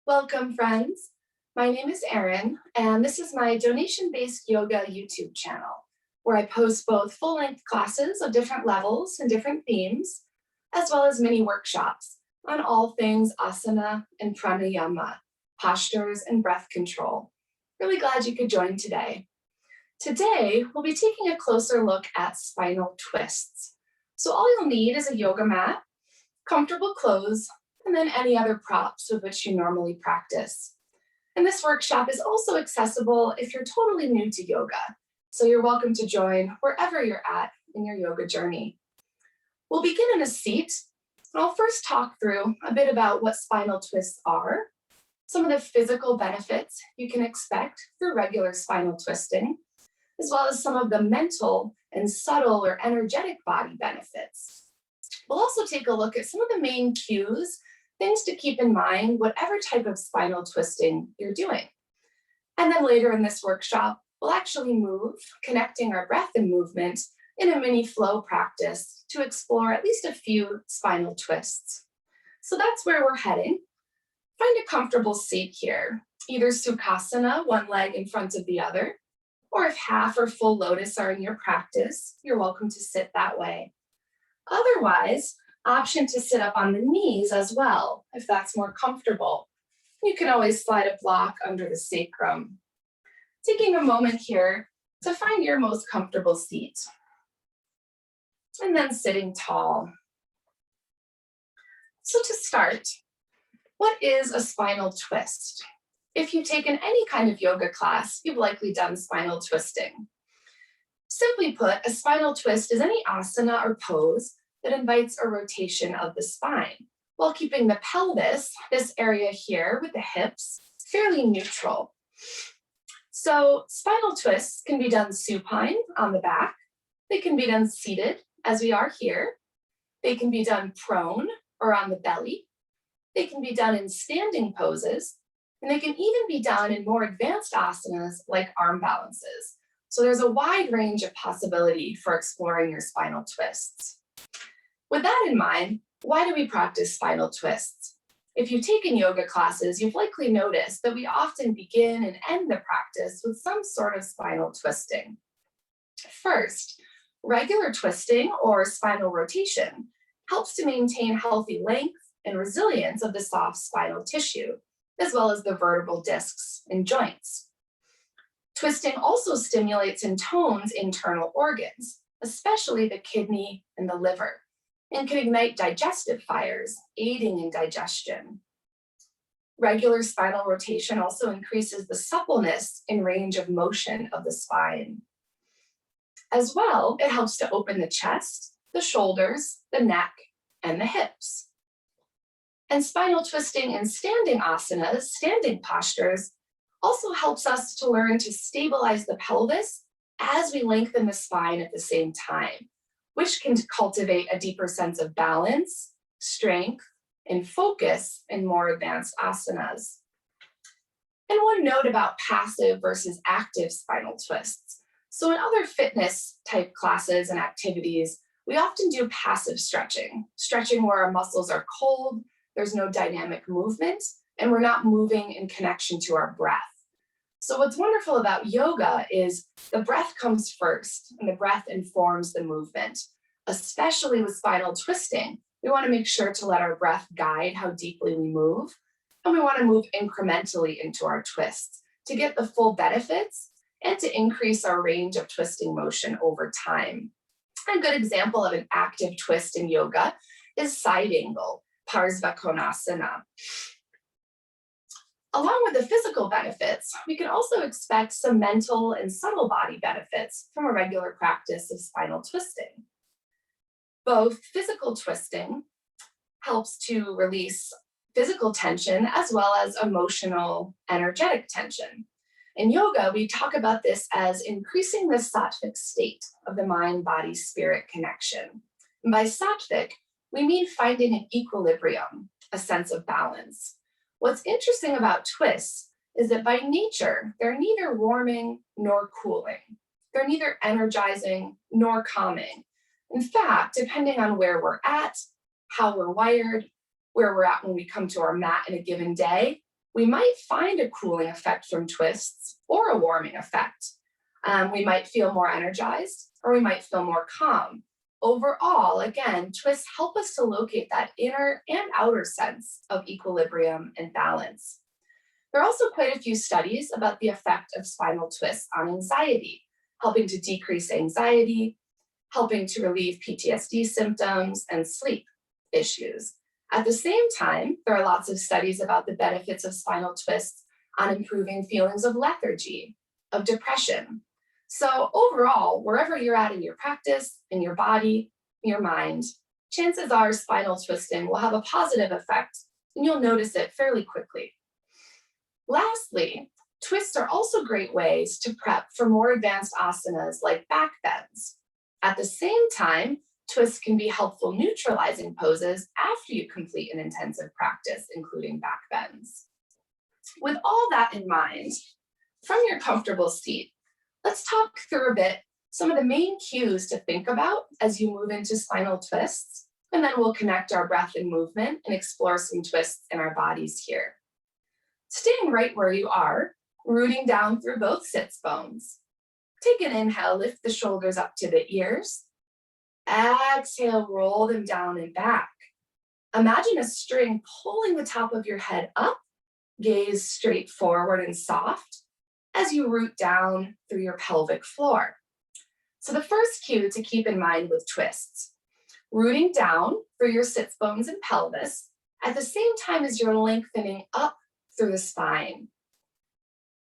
Welcome, friends. My name is Erin, and this is my donation-based yoga YouTube channel, where I post both full-length classes of different levels and different themes, as well as mini workshops on all things asana and pranayama, postures and breath control. Really glad you could join today. Today, we'll be taking a closer look at spinal twists. So all you'll need is a yoga mat, comfortable clothes, and then any other props with which you normally practice. And this workshop is also accessible if you're totally new to yoga, so you're welcome to join wherever you're at in your yoga journey. We'll begin in a seat. I'll first talk through a bit about what spinal twists are, some of the physical benefits you can expect through regular spinal twisting, as well as some of the mental and subtle or energetic body benefits. We'll also take a look at some of the main cues, things to keep in mind, whatever type of spinal twisting you're doing. And then later in this workshop, we'll actually move, connecting our breath and movement in a mini flow practice to explore at least a few spinal twists. So that's where we're heading. Find a comfortable seat here, either Sukhasana, one leg in front of the other, or if half or full lotus are in your practice, you're welcome to sit that way. Otherwise, option to sit up on the knees as well, if that's more comfortable. You can always slide a block under the sacrum. Taking a moment here to find your most comfortable seat. And then sitting tall. So to start, what is a spinal twist? If you've taken any kind of yoga class, you've likely done spinal twisting. Simply put, a spinal twist is any asana or pose that invites a rotation of the spine, while keeping the pelvis, this area here with the hips, fairly neutral. So spinal twists can be done supine on the back. They can be done seated, as we are here. They can be done prone or on the belly. They can be done in standing poses, and they can even be done in more advanced asanas like arm balances. So there's a wide range of possibility for exploring your spinal twists. With that in mind, why do we practice spinal twists? If you've taken yoga classes, you've likely noticed that we often begin and end the practice with some sort of spinal twisting. First, regular twisting or spinal rotation helps to maintain healthy length and resilience of the soft spinal tissue, as well as the vertebral discs and joints. Twisting also stimulates and tones internal organs, especially the kidney and the liver, and can ignite digestive fires, aiding in digestion. Regular spinal rotation also increases the suppleness and range of motion of the spine. As well, it helps to open the chest, the shoulders, the neck, and the hips. And spinal twisting in standing asanas, standing postures, also helps us to learn to stabilize the pelvis as we lengthen the spine at the same time, which can cultivate a deeper sense of balance, strength, and focus in more advanced asanas. And one note about passive versus active spinal twists. So in other fitness type classes and activities, we often do passive stretching where our muscles are cold, there's no dynamic movement, and we're not moving in connection to our breath. So what's wonderful about yoga is the breath comes first, and the breath informs the movement. Especially with spinal twisting, we want to make sure to let our breath guide how deeply we move, and we want to move incrementally into our twists to get the full benefits and to increase our range of twisting motion over time. A good example of an active twist in yoga is side angle, Parsvakonasana. Along with the physical benefits, we can also expect some mental and subtle body benefits from a regular practice of spinal twisting. Both physical twisting helps to release physical tension as well as emotional, energetic tension. In yoga, we talk about this as increasing the sattvic state of the mind-body-spirit connection. And by sattvic, we mean finding an equilibrium, a sense of balance. What's interesting about twists is that by nature, they're neither warming nor cooling. They're neither energizing nor calming. In fact, depending on where we're at, how we're wired, where we're at when we come to our mat in a given day, we might find a cooling effect from twists or a warming effect. We might feel more energized, or we might feel more calm. Overall, again, twists help us to locate that inner and outer sense of equilibrium and balance. There are also quite a few studies about the effect of spinal twists on anxiety, helping to decrease anxiety, helping to relieve PTSD symptoms and sleep issues. At the same time, there are lots of studies about the benefits of spinal twists on improving feelings of lethargy, of depression. So overall, wherever you're at in your practice, in your body, in your mind, chances are spinal twisting will have a positive effect, and you'll notice it fairly quickly. Lastly, twists are also great ways to prep for more advanced asanas like back bends. At the same time, twists can be helpful neutralizing poses after you complete an intensive practice, including back bends. With all that in mind, from your comfortable seat, let's talk through a bit some of the main cues to think about as you move into spinal twists, and then we'll connect our breath and movement and explore some twists in our bodies here. Staying right where you are, rooting down through both sits bones. Take an inhale, lift the shoulders up to the ears. Exhale, roll them down and back. Imagine a string pulling the top of your head up, gaze straight forward and soft as you root down through your pelvic floor. So the first cue to keep in mind with twists, rooting down through your sits bones and pelvis at the same time as you're lengthening up through the spine.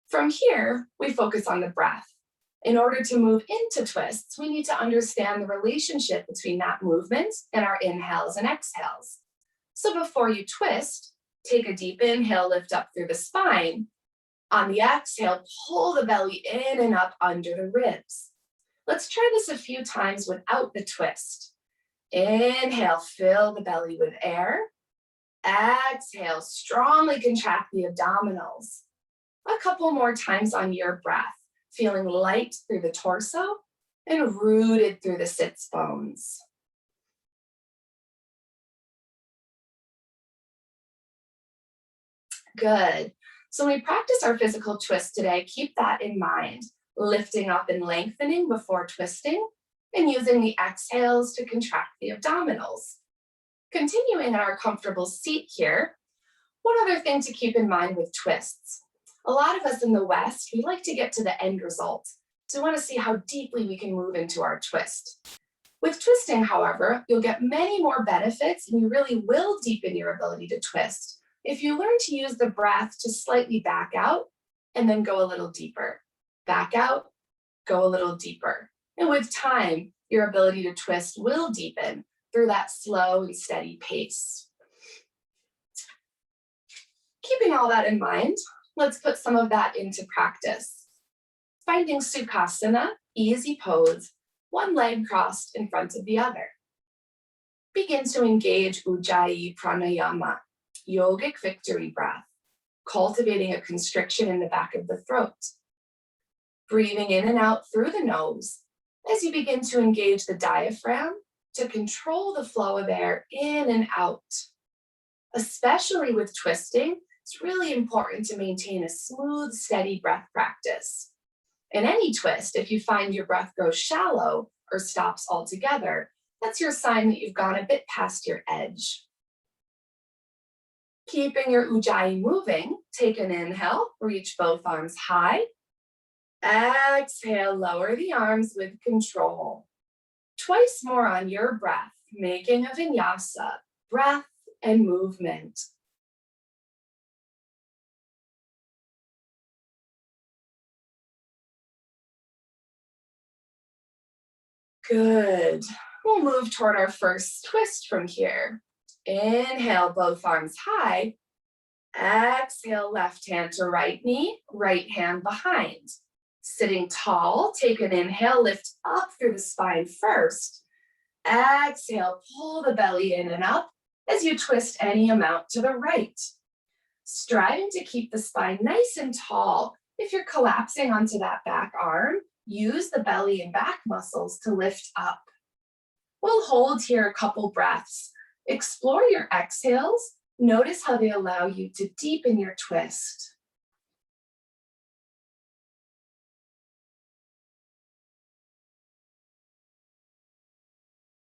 From here, we focus on the breath. In order to move into twists, we need to understand the relationship between that movement and our inhales and exhales. So before you twist, take a deep inhale, lift up through the spine. On the exhale, pull the belly in and up under the ribs. Let's try this a few times without the twist. Inhale, fill the belly with air. Exhale, strongly contract the abdominals. A couple more times on your breath, feeling light through the torso and rooted through the sits bones. Good. So when we practice our physical twist today, keep that in mind, lifting up and lengthening before twisting and using the exhales to contract the abdominals. Continuing in our comfortable seat here, one other thing to keep in mind with twists. A lot of us in the West, we like to get to the end result. So we want to see how deeply we can move into our twist. With twisting, however, you'll get many more benefits and you really will deepen your ability to twist if you learn to use the breath to slightly back out and then go a little deeper. Back out, go a little deeper. And with time, your ability to twist will deepen through that slow and steady pace. Keeping all that in mind, let's put some of that into practice. Finding Sukhasana, easy pose, one leg crossed in front of the other. Begin to engage Ujjayi Pranayama, yogic victory breath, cultivating a constriction in the back of the throat. Breathing in and out through the nose as you begin to engage the diaphragm to control the flow of air in and out. Especially with twisting, it's really important to maintain a smooth, steady breath practice. In any twist, if you find your breath goes shallow or stops altogether, that's your sign that you've gone a bit past your edge. Keeping your Ujjayi moving, take an inhale, reach both arms high. Exhale, lower the arms with control. Twice more on your breath, making a vinyasa, breath and movement. Good. We'll move toward our first twist from here. Inhale, both arms high. Exhale, left hand to right knee, right hand behind. Sitting tall, take an inhale, lift up through the spine first. Exhale, pull the belly in and up as you twist any amount to the right. Striving to keep the spine nice and tall. If you're collapsing onto that back arm, use the belly and back muscles to lift up. We'll hold here a couple breaths. Explore your exhales Notice how they allow you to deepen your twist.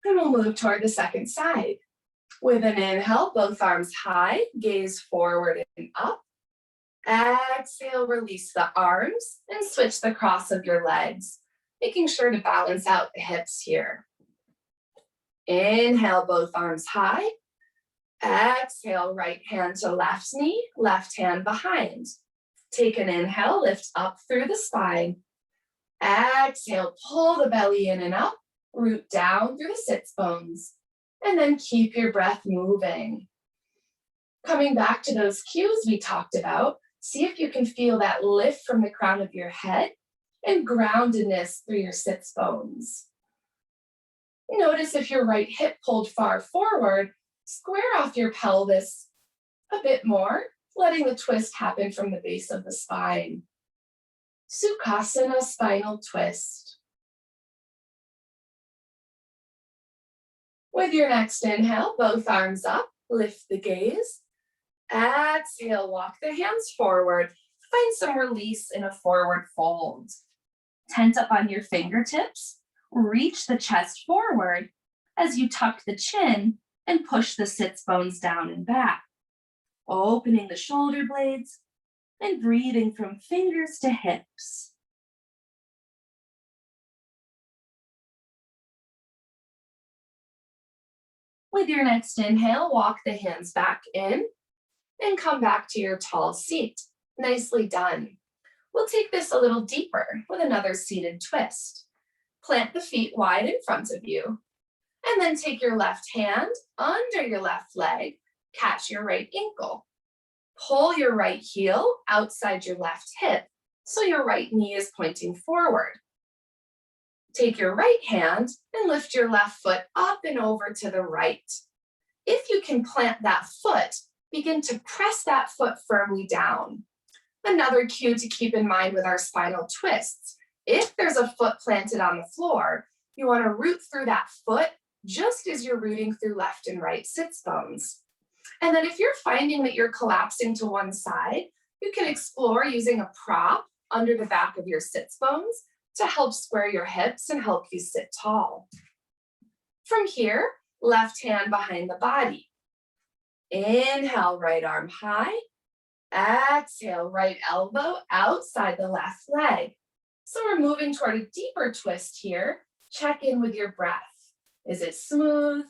And we'll move toward the second side. With an inhale, both arms high, gaze forward and up. Exhale, release the arms and switch the cross of your legs, making sure to balance out the hips here. Inhale, both arms high. Exhale, right hand to left knee, left hand behind. Take an inhale, lift up through the spine. Exhale, pull the belly in and up, root down through the sits bones. And then keep your breath moving. Coming back to those cues we talked about, see if you can feel that lift from the crown of your head and groundedness through your sits bones. Notice if your right hip pulled far forward, square off your pelvis a bit more, letting the twist happen from the base of the spine. Sukhasana, spinal twist. With your next inhale, both arms up, lift the gaze. Exhale, walk the hands forward. Find some release in a forward fold. Tent up on your fingertips. Reach the chest forward as you tuck the chin and push the sits bones down and back. Opening the shoulder blades and breathing from fingers to hips. With your next inhale, walk the hands back in and come back to your tall seat. Nicely done. We'll take this a little deeper with another seated twist. Plant the feet wide in front of you, and then take your left hand under your left leg, catch your right ankle. Pull your right heel outside your left hip so your right knee is pointing forward. Take your right hand and lift your left foot up and over to the right. If you can plant that foot, begin to press that foot firmly down. Another cue to keep in mind with our spinal twists. If there's a foot planted on the floor, you want to root through that foot just as you're rooting through left and right sits bones. And then if you're finding that you're collapsing to one side, you can explore using a prop under the back of your sits bones to help square your hips and help you sit tall. From here, left hand behind the body. Inhale, right arm high. Exhale, right elbow outside the left leg. So we're moving toward a deeper twist here. Check in with your breath. Is it smooth?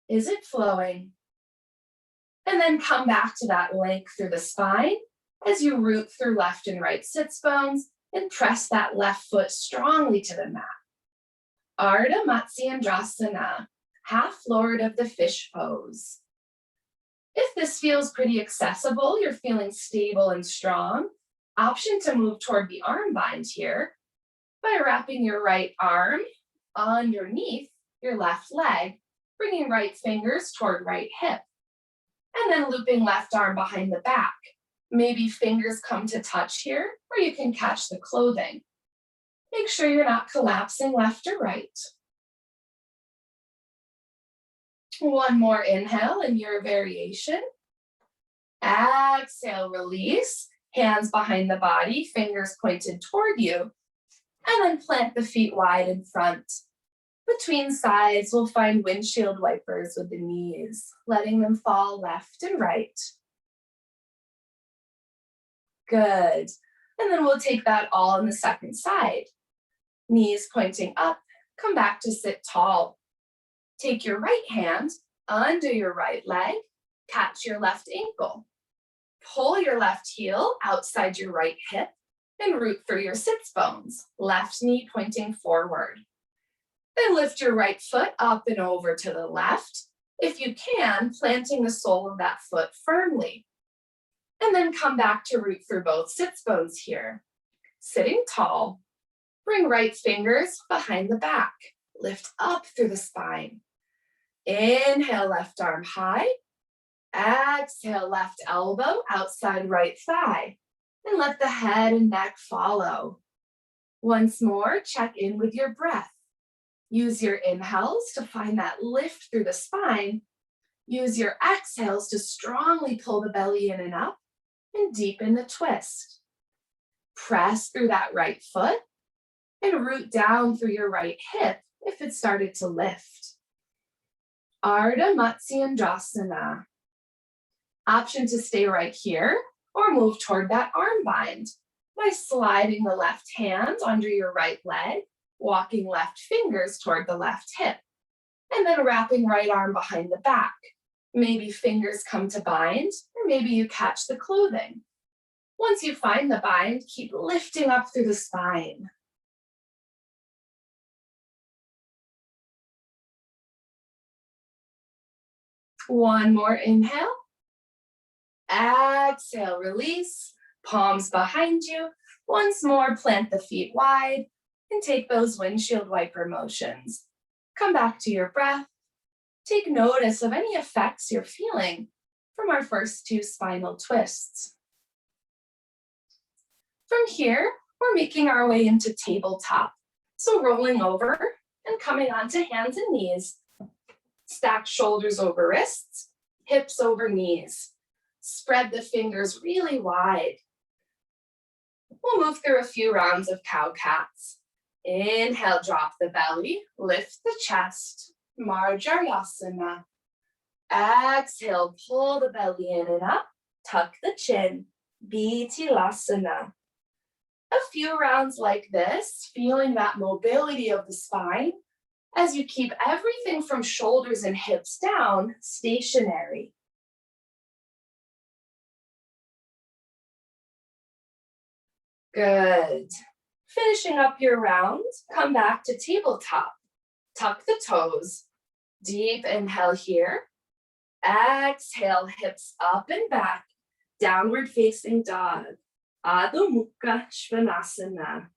Is it flowing? And then come back to that length through the spine as you root through left and right sits bones and press that left foot strongly to the mat. Ardamatsyandrasana, half lord of the fish pose. If this feels pretty accessible, you're feeling stable and strong, option to move toward the arm bind here by wrapping your right arm underneath your left leg, bringing right fingers toward right hip, and then looping left arm behind the back. Maybe fingers come to touch here, or you can catch the clothing. Make sure you're not collapsing left or right. One more inhale in your variation. Exhale, release. Hands behind the body, fingers pointed toward you. And then plant the feet wide in front. Between sides, we'll find windshield wipers with the knees, letting them fall left and right. Good. And then we'll take that all on the second side. Knees pointing up, come back to sit tall. Take your right hand under your right leg, catch your left ankle. Pull your left heel outside your right hip and root through your sits bones, left knee pointing forward. Then lift your right foot up and over to the left. If you can, planting the sole of that foot firmly. And then come back to root through both sits bones here. Sitting tall, bring right fingers behind the back. Lift up through the spine. Inhale, left arm high. Exhale, left elbow outside right thigh. And let the head and neck follow. Once more, check in with your breath. Use your inhales to find that lift through the spine Use your exhales to strongly pull the belly in and up and deepen the twist. Press through that right foot and root down through your right hip if it started to lift. Ardamatsyandrasana. Option to stay right here or move toward that arm bind by sliding the left hand under your right leg, walking left fingers toward the left hip, and then wrapping right arm behind the back. Maybe fingers come to bind, or maybe you catch the clothing. Once you find the bind, keep lifting up through the spine. One more inhale. Exhale, release, palms behind you. Once more, plant the feet wide and take those windshield wiper motions. Come back to your breath. Take notice of any effects you're feeling from our first two spinal twists. From here, we're making our way into tabletop. So rolling over and coming onto hands and knees. Stack shoulders over wrists, hips over knees. Spread the fingers really wide. We'll move through a few rounds of cow-cats. Inhale, drop the belly, lift the chest, Marjaryasana. Exhale, pull the belly in and up, tuck the chin, Bitilasana. A few rounds like this, feeling that mobility of the spine as you keep everything from shoulders and hips down stationary. Good. Finishing up your round, come back to tabletop. Tuck the toes. Deep inhale here. Exhale, hips up and back. Downward facing dog. Adho Mukha Svanasana.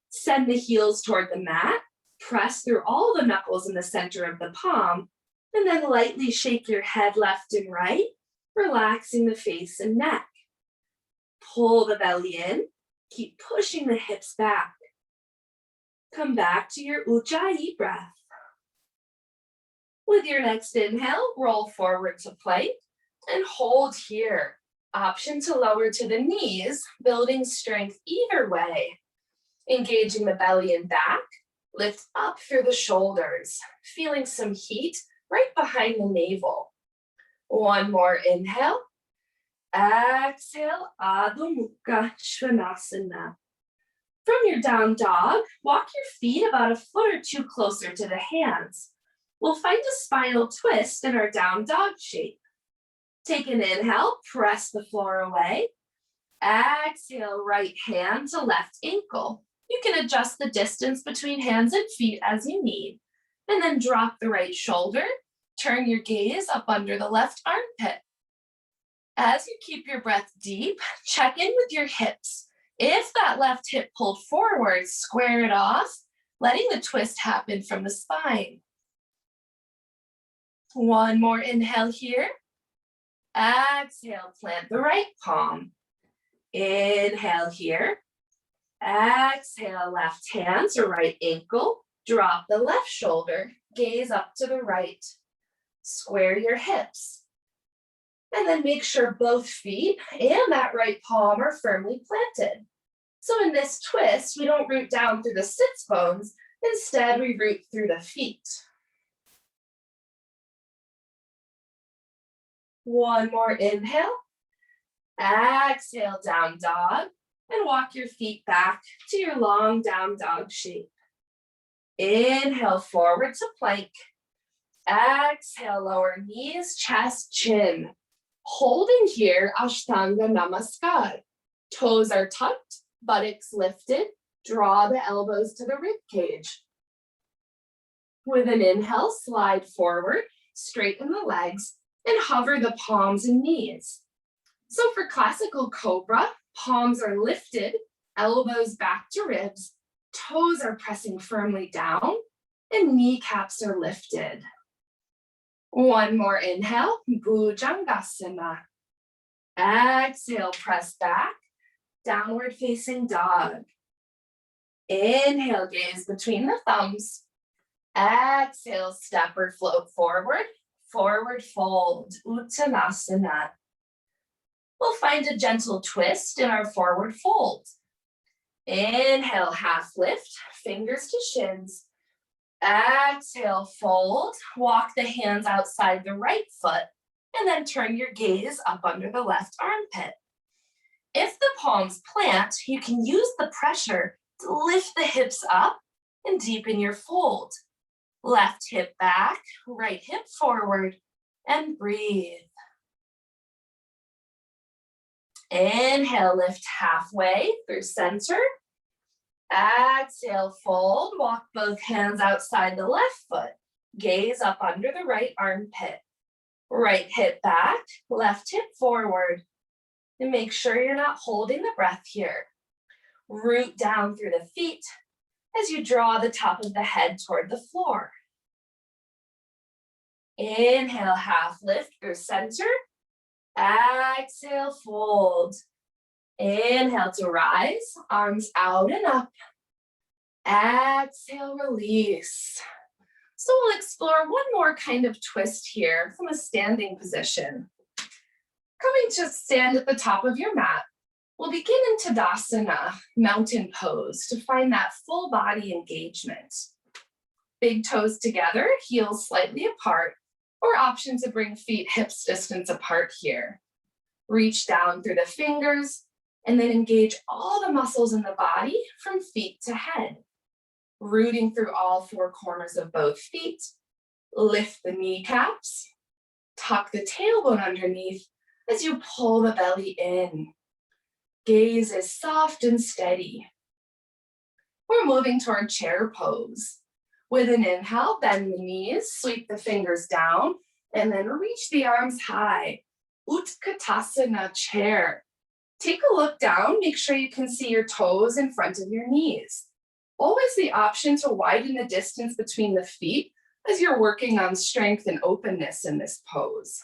Send the heels toward the mat. Press through all the knuckles in the center of the palm. And then lightly shake your head left and right, relaxing the face and neck. Pull the belly in. Keep pushing the hips back. Come back to your Ujjayi breath. With your next inhale, roll forward to plank and hold here. Option to lower to the knees, building strength either way. Engaging the belly and back, lift up through the shoulders, feeling some heat right behind the navel. One more inhale. Exhale, Adho Mukha Svanasana. From your down dog, walk your feet about a foot or two closer to the hands. We'll find a spinal twist in our down dog shape. Take an inhale, press the floor away. Exhale, right hand to left ankle. You can adjust the distance between hands and feet as you need. And then drop the right shoulder. Turn your gaze up under the left armpit. As you keep your breath deep, check in with your hips. If that left hip pulled forward, square it off, letting the twist happen from the spine. One more inhale here. Exhale, plant the right palm. Inhale here. Exhale, left hand to right ankle. Drop the left shoulder, gaze up to the right. Square your hips. And then make sure both feet and that right palm are firmly planted. So in this twist, we don't root down through the sits bones. Instead, we root through the feet. One more inhale. Exhale, down dog. And walk your feet back to your long down dog shape. Inhale, forward to plank. Exhale, lower knees, chest, chin. Holding here, Ashtanga Namaskar. Toes are tucked, buttocks lifted. Draw the elbows to the rib cage. With an inhale, slide forward, straighten the legs, and hover the palms and knees. So for classical cobra, palms are lifted, elbows back to ribs, toes are pressing firmly down, and kneecaps are lifted. One more inhale, Bhujangasana. Exhale, press back, downward facing dog. Inhale, gaze between the thumbs. Exhale, step or float forward, forward fold, Uttanasana. We'll find a gentle twist in our forward fold. Inhale, half lift, fingers to shins. Exhale, fold, walk the hands outside the right foot, and then turn your gaze up under the left armpit. If the palms plant, you can use the pressure to lift the hips up and deepen your fold. Left hip back, right hip forward, and breathe. Inhale, lift halfway through center. Exhale, fold, walk both hands outside the left foot. Gaze up under the right armpit. Right hip back, left hip forward. And make sure you're not holding the breath here. Root down through the feet as you draw the top of the head toward the floor. Inhale, half lift through center. Exhale, fold. Inhale to rise, arms out and up. Exhale, release. So we'll explore one more kind of twist here from a standing position. Coming to stand at the top of your mat, we'll begin in Tadasana, mountain pose, to find that full body engagement. Big toes together, heels slightly apart, or option to bring feet hips distance apart here. Reach down through the fingers, and then engage all the muscles in the body from feet to head. Rooting through all four corners of both feet, lift the kneecaps, tuck the tailbone underneath as you pull the belly in. Gaze is soft and steady. We're moving toward chair pose. With an inhale, bend the knees, sweep the fingers down, and then reach the arms high. Utkatasana, chair. Take a look down, make sure you can see your toes in front of your knees. Always the option to widen the distance between the feet as you're working on strength and openness in this pose.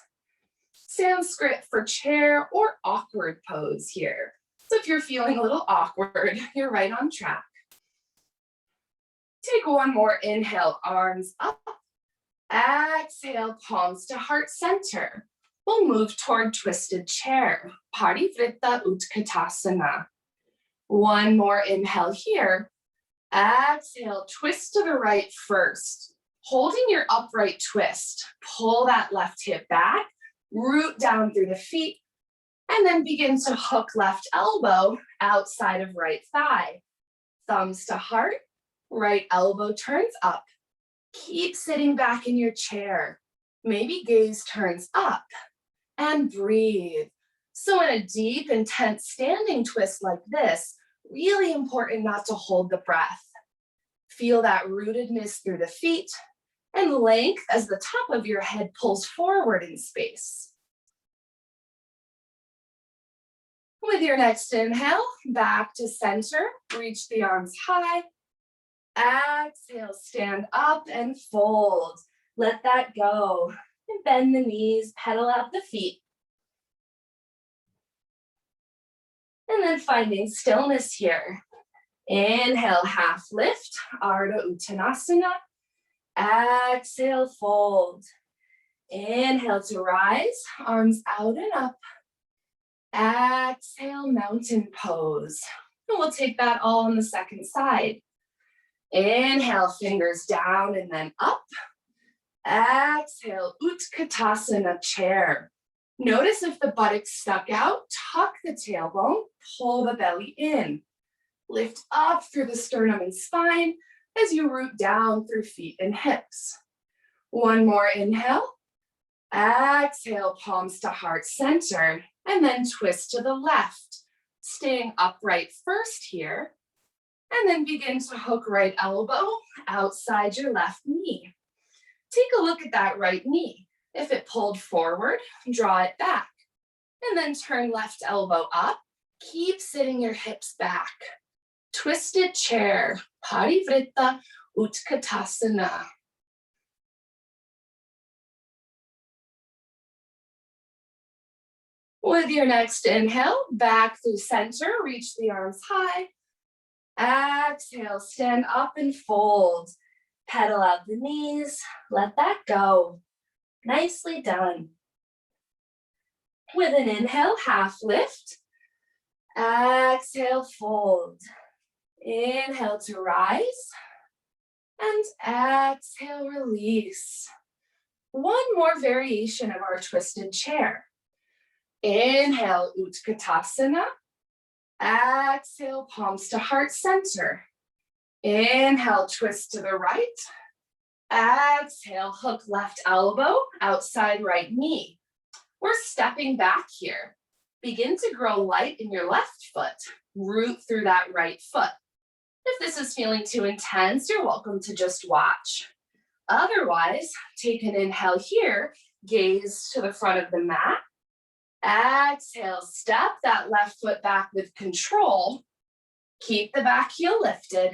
Sanskrit for chair or awkward pose here. So if you're feeling a little awkward, you're right on track. Take one more inhale, arms up. Exhale, palms to heart center. We'll move toward twisted chair, Parivritta Utkatasana. One more inhale here. Exhale, twist to the right first. Holding your upright twist, pull that left hip back, root down through the feet, and then begin to hook left elbow outside of right thigh. Thumbs to heart, right elbow turns up. Keep sitting back in your chair. Maybe gaze turns up. And breathe. So in a deep, intense standing twist like this, really important not to hold the breath. Feel that rootedness through the feet and length as the top of your head pulls forward in space. With your next inhale, back to center, reach the arms high. Exhale, stand up and fold. Let that go. And bend the knees, pedal out the feet. And then finding stillness here. Inhale, half lift, Ardha Uttanasana. Exhale, fold. Inhale to rise, arms out and up. Exhale, mountain pose. And we'll take that all on the second side. Inhale, fingers down and then up. Exhale, Utkatasana, chair. Notice if the buttocks stuck out, tuck the tailbone, pull the belly in. Lift up through the sternum and spine as you root down through feet and hips. One more inhale. Exhale, palms to heart center, and then twist to the left. Staying upright first here, and then begin to hook right elbow outside your left knee. Take a look at that right knee. If it pulled forward, draw it back. And then turn left elbow up. Keep sitting your hips back. Twisted chair, Parivritta Utkatasana. With your next inhale, back through center, reach the arms high. Exhale, stand up and fold. Pedal out the knees, let that go. Nicely done. With an inhale, half lift. Exhale, fold. Inhale to rise. And exhale, release. One more variation of our twisted chair. Inhale, Utkatasana. Exhale, palms to heart center. Inhale, twist to the right. Exhale, hook left elbow, outside right knee. We're stepping back here. Begin to grow light in your left foot. Root through that right foot. If this is feeling too intense, you're welcome to just watch. Otherwise, take an inhale here, gaze to the front of the mat. Exhale, step that left foot back with control. Keep the back heel lifted.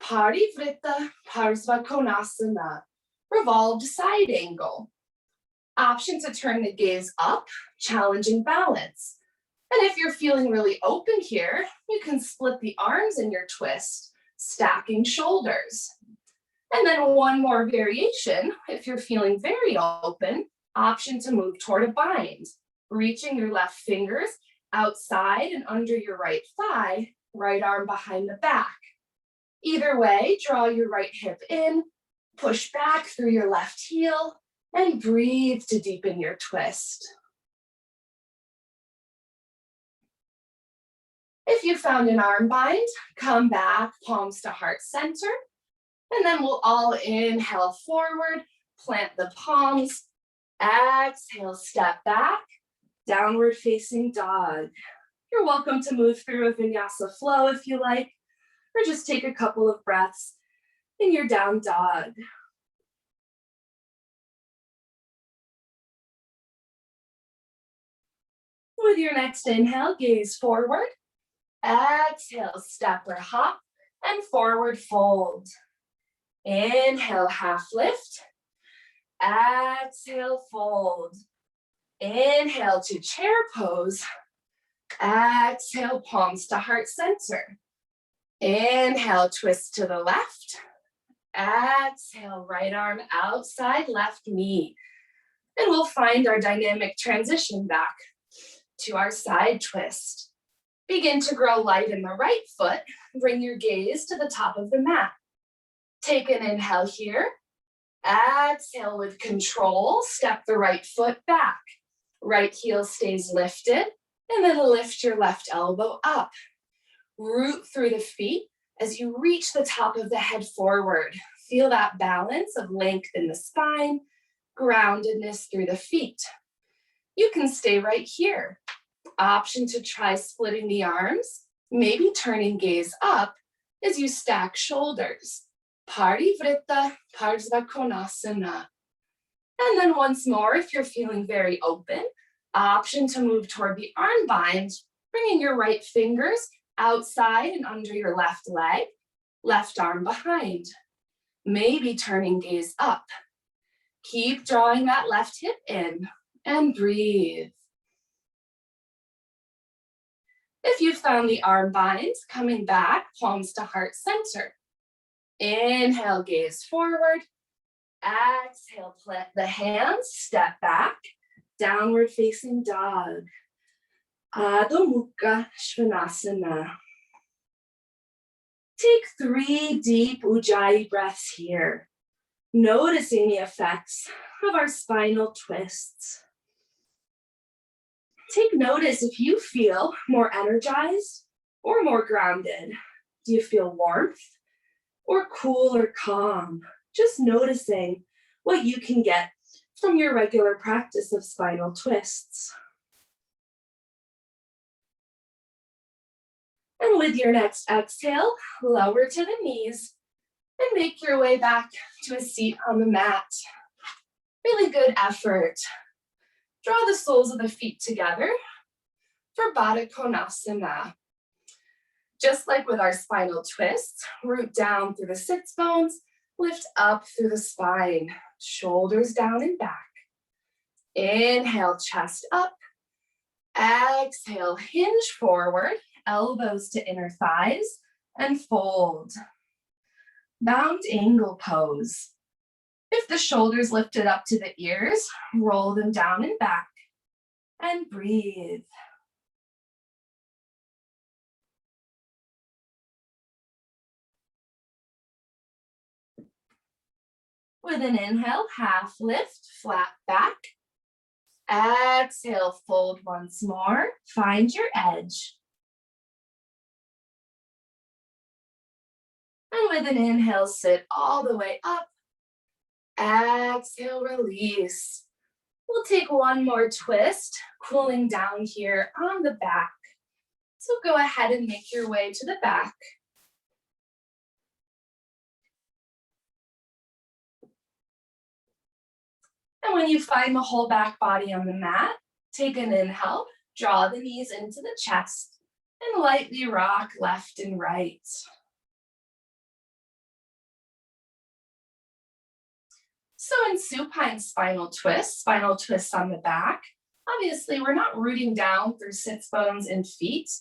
Parivrita Parsva Konasana, revolved side angle. Option to turn the gaze up, challenging balance. And if you're feeling really open here, you can split the arms in your twist, stacking shoulders. And then one more variation, if you're feeling very open, option to move toward a bind, reaching your left fingers outside and under your right thigh, right arm behind the back. Either way, draw your right hip in, push back through your left heel, and breathe to deepen your twist. If you found an arm bind, come back, palms to heart center, and then we'll all inhale forward, plant the palms, exhale, step back, downward facing dog. You're welcome to move through a vinyasa flow if you like, or just take a couple of breaths in your down dog. With your next inhale, gaze forward. Exhale, step or hop, and forward fold. Inhale, half lift. Exhale, fold. Inhale to chair pose. Exhale, palms to heart center. Inhale, twist to the left. Exhale, right arm outside left knee. And we'll find our dynamic transition back to our side twist. Begin to grow light in the right foot. Bring your gaze to the top of the mat. Take an inhale here. Exhale with control. Step the right foot back. Right heel stays lifted. And then lift your left elbow up. Root through the feet as you reach the top of the head forward. Feel that balance of length in the spine, groundedness through the feet. You can stay right here. Option to try splitting the arms, maybe turning gaze up as you stack shoulders. Parivrita Parsva Konasana. And then once more, if you're feeling very open, option to move toward the arm bind, bringing your right fingers outside and under your left leg, left arm behind. Maybe turning gaze up. Keep drawing that left hip in and breathe. If you found the arm binds, coming back, palms to heart center. Inhale, gaze forward. Exhale, plant the hands, step back, downward facing dog. Adho Mukha Svanasana. Take 3 deep Ujjayi breaths here, noticing the effects of our spinal twists. Take notice if you feel more energized or more grounded. Do you feel warmth or cool or calm? Just noticing what you can get from your regular practice of spinal twists. And with your next exhale, lower to the knees and make your way back to a seat on the mat. Really good effort. Draw the soles of the feet together for Baddha Konasana. Just like with our spinal twists, root down through the sits bones, lift up through the spine, shoulders down and back. Inhale, chest up. Exhale, hinge forward, elbows to inner thighs, and fold. Bound angle pose. If the shoulders lifted up to the ears, roll them down and back and breathe. With an inhale, half lift, flat back. Exhale, fold once more. Find your edge. And with an inhale, sit all the way up. Exhale, release. We'll take one more twist, cooling down here on the back. So go ahead and make your way to the back. And when you find the whole back body on the mat, take an inhale, draw the knees into the chest, and lightly rock left and right. So in supine spinal twists on the back, obviously we're not rooting down through sits bones and feet.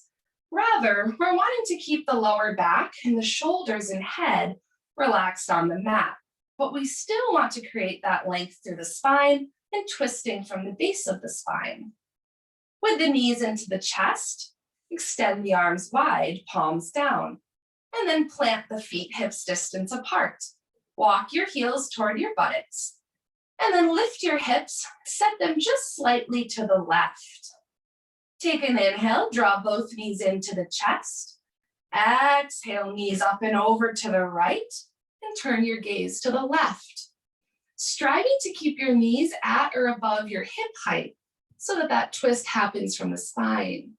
Rather, we're wanting to keep the lower back and the shoulders and head relaxed on the mat. But we still want to create that length through the spine and twisting from the base of the spine. With the knees into the chest, extend the arms wide, palms down, and then plant the feet hips distance apart. Walk your heels toward your buttocks, and then lift your hips, set them just slightly to the left. Take an inhale, draw both knees into the chest. Exhale, knees up and over to the right, and turn your gaze to the left. Striving to keep your knees at or above your hip height so that that twist happens from the spine.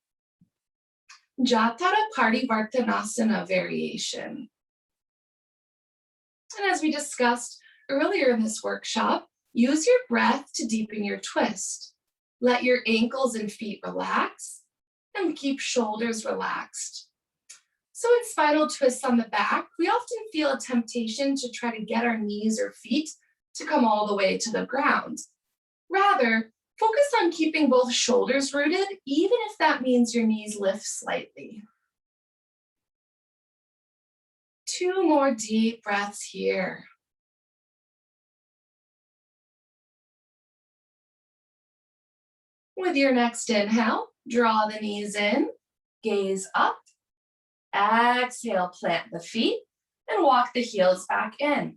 Jatara Parivartanasana variation. And as we discussed earlier in this workshop, use your breath to deepen your twist. Let your ankles and feet relax and keep shoulders relaxed. So in spinal twists on the back, we often feel a temptation to try to get our knees or feet to come all the way to the ground. Rather, focus on keeping both shoulders rooted, even if that means your knees lift slightly. 2 more deep breaths here. With your next inhale, draw the knees in, gaze up. Exhale, plant the feet and walk the heels back in.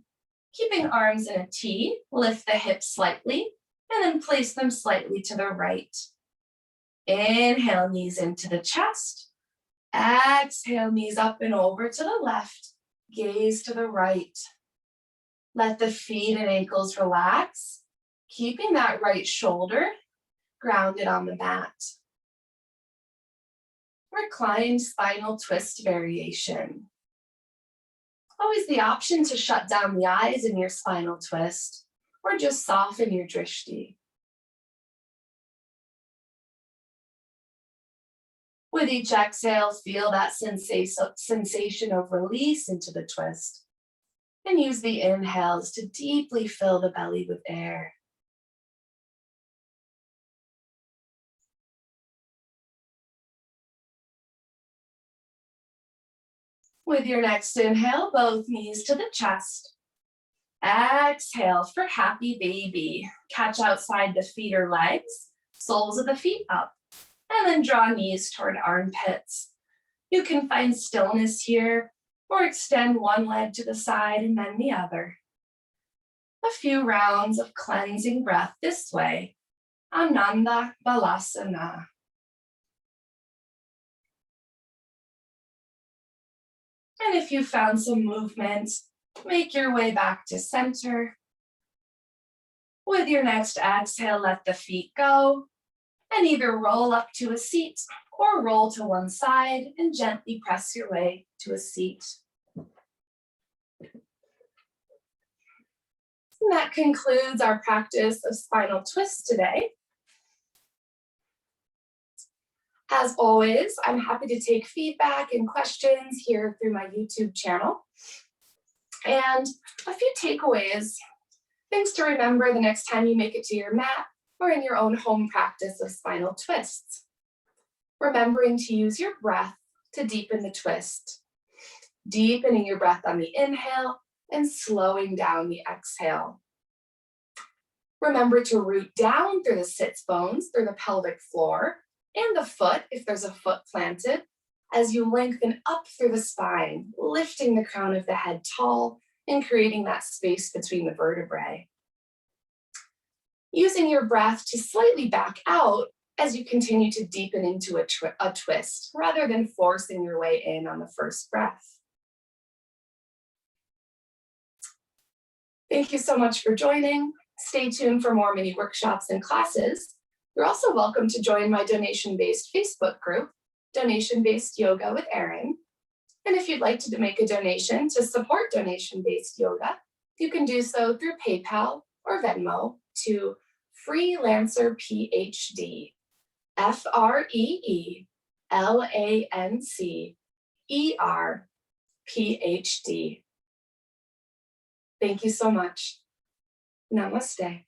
Keeping arms in a T, lift the hips slightly and then place them slightly to the right. Inhale, knees into the chest. Exhale, knees up and over to the left. Gaze to the right. Let the feet and ankles relax, keeping that right shoulder grounded on the mat. Reclined spinal twist variation. Always the option to shut down the eyes in your spinal twist or just soften your drishti. With each exhale, feel that sensation of release into the twist. And use the inhales to deeply fill the belly with air. With your next inhale, both knees to the chest. Exhale for happy baby. Catch outside the feet or legs, soles of the feet up, and then draw knees toward armpits. You can find stillness here or extend one leg to the side and then the other. A few rounds of cleansing breath this way. Ananda Balasana. And if you found some movement, make your way back to center. With your next exhale, let the feet go and either roll up to a seat or roll to one side and gently press your way to a seat. And that concludes our practice of spinal twists today. As always, I'm happy to take feedback and questions here through my YouTube channel. And a few takeaways, things to remember the next time you make it to your mat or in your own home practice of spinal twists. Remembering to use your breath to deepen the twist. Deepening your breath on the inhale and slowing down the exhale. Remember to root down through the sits bones, through the pelvic floor, and the foot, if there's a foot planted, as you lengthen up through the spine, lifting the crown of the head tall and creating that space between the vertebrae. Using your breath to slightly back out as you continue to deepen into a twist, rather than forcing your way in on the first breath. Thank you so much for joining. Stay tuned for more mini workshops and classes. You're also welcome to join my donation-based Facebook group, Donation-Based Yoga with Erin. And if you'd like to make a donation to support donation-based yoga, you can do so through PayPal or Venmo to Freelancer PhD, FREELANCER PhD. Thank you so much. Namaste.